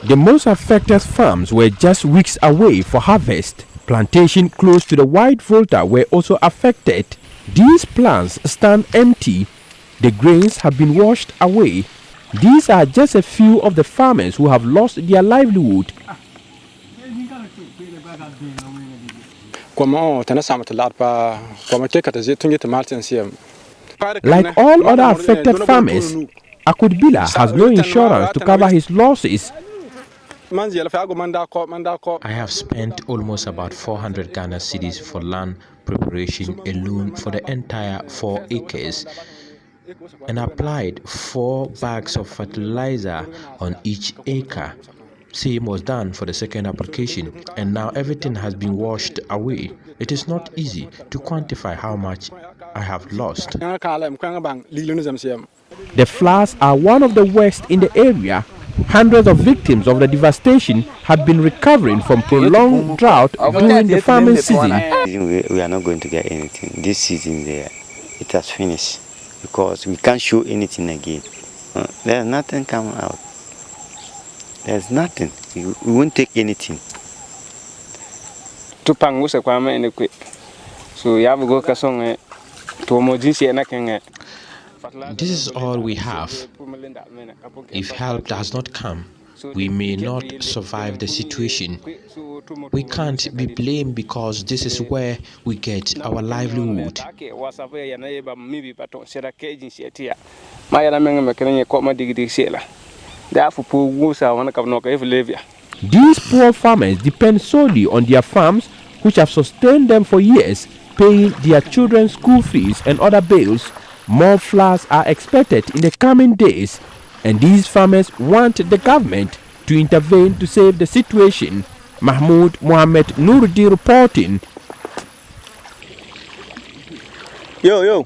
The most affected farms were just weeks away for harvest. Plantations close to the White Volta were also affected. These plants stand empty. The grains have been washed away. These are just a few of the farmers who have lost their livelihood. Like all other affected farmers, Akudbila has no insurance to cover his losses. I have spent almost about 400 Ghana cedis for land preparation alone for the entire 4 acres, and applied 4 bags of fertilizer on each acre. Same was done for the second application, and now everything has been washed away. It is not easy to quantify how much I have lost. The floods are one of the worst in the area. Hundreds of victims of the devastation had been recovering from prolonged drought during the farming season. We are not going to get anything. This season there, it has finished because we can't show anything again. There's nothing coming out. There's nothing. We won't take anything. This is all we have. If help does not come, we may not survive the situation. We can't be blamed because this is where we get our livelihood. These poor farmers depend solely on their farms, which have sustained them for years, paying their children's school fees and other bills. More floods are expected in the coming days, and these farmers want the government to intervene to save the situation. Mahmud Mohammed-Nurudeen reporting. Yo.